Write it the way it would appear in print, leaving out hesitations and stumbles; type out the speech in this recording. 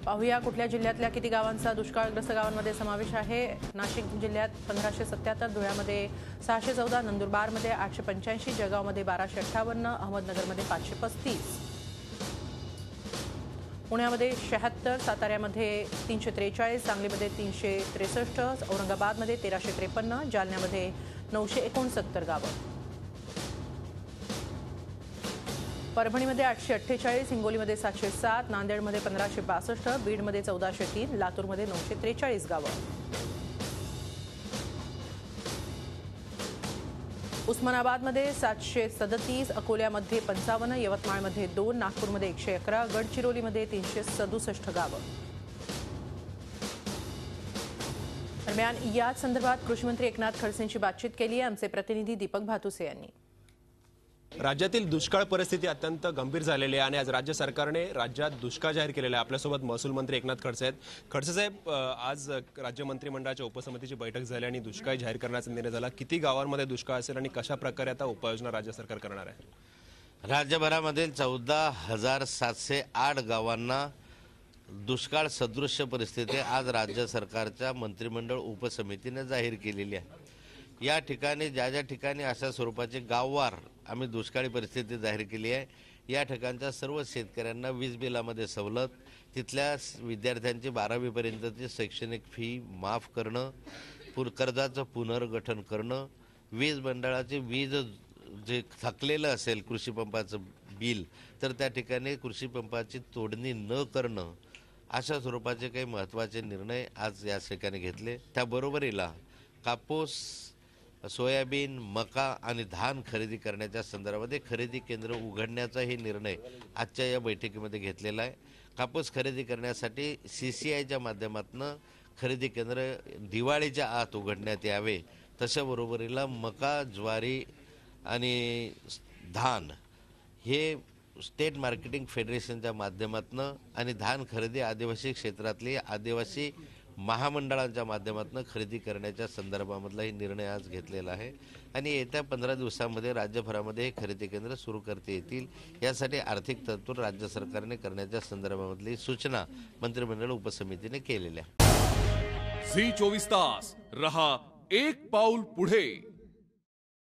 पाहूया कुठल्या जिल्ह्यातल्या किती गावांचा दुष्काळग्रस्त गावांमध्ये समावेश आहे। नाशिक जिल्ह्यात 1577, धुळ्यामध्ये 614, नंदुरबारमध्ये 885, जळगावमध्ये 1258, अहमदनगरमध्ये 535, पुण्यामध्ये 76, साताऱ्यामध्ये 343, सांगलीमध्ये 363, औरंगाबादमध्ये 1353, जालन्यामध्ये 969 गावं, परभणीमध्ये 848, हिंगोलीमध्ये 707, नांदेडमध्ये 1562, बीडमध्ये 1403, लातूरमध्ये 943 गावं, उस्मानाबादमध्ये 737, अकोल्यामध्ये 55, यवतमाळमध्ये 2, नागपूरमध्ये 111, गडचिरोलीमध्ये 367 गावं। दरम्यान याच संदर्भात कृषी मंत्री एकनाथ खडसेंची बातचीत केली आहे आमचे प्रतिनिधी दीपक भातुसे यांनी। राज्यातील दुष्काळ परिस्थिती अत्यंत गंभीर झालेली आहे आणि आज राज्य सरकारने राज्यात दुष्काळ जाहीर केलेला आहे। आपल्यासोबत महसूल मंत्री एकनाथ खडसे आहेत। खडसे साहेब, आज राज्य मंत्रिमंडळाच्या उपसमितीची बैठक झाली आणि दुष्काळ जाहीर करण्याचा निर्णय झाला। किती गावांमध्ये दुष्काळ असेल आणि कशा प्रकारे आता उपाययोजना राज्य सरकार करणार आहे? राज्यभरामधील 14,708 गावांना दुष्काळ सदृश्य परिस्थिती आज राज्य सरकारच्या मंत्रिमंडळ उपसमितीने जाहीर केलेली आहे। या ठिकाणी ज्या ठिकाणी अशा स्वरूपाचे गाववार आम्ही दुष्काळी परिस्थिती जाहीर केली आहे, या ठिकाणच्या सर्व शेतकऱ्यांना वीज बिलामध्ये सवलत, तिथल्या विद्यार्थ्यांची 12वी पर्यंतची शैक्षणिक फी माफ करणं, कर्जाचं पुनर्गठन करणं, वीज मंडळाचे वीज जे थकलेलं असेल कृषी पंपाचं बिल तर त्या ठिकाणी कृषी पंपाची तोडणी न करणं, अशा स्वरूपाचे काही महत्त्वाचे निर्णय आज या ठिकाणी घेतले। त्याबरोबरीला कापूस, सोयाबीन, मका आणि धान खरेदी करण्याच्या संदर्भामध्ये खरेदी केंद्र उघडण्याचाही निर्णय आजच्या या बैठकीमध्ये घेतलेला आहे। कापूस खरेदी करण्यासाठी CCIच्या माध्यमातून खरेदी केंद्र दिवाळीच्या आत उघडण्यात यावे। तशाबरोबरीला मका, ज्वारी आणि धान हे स्टेट मार्केटिंग फेडरेशनच्या माध्यमातून आणि धान खरेदी आदिवासी क्षेत्रातली आदिवासी महामंडळांच्या माध्यमातून खरेदी करण्याच्या संदर्भामधलाही निर्णय आज घेतलेला आहे आणि येत्या 15 दिवसांमध्ये राज्यभरामध्ये हे खरेदी केंद्र सुरू करता येतील। यासाठी आर्थिक तरतूद राज्य सरकारने करण्याच्या संदर्भामधली सूचना मंत्रिमंडळ उपसमितीने केलेल्या आहे। झी 24 तास रहा एक पाऊल पुढे।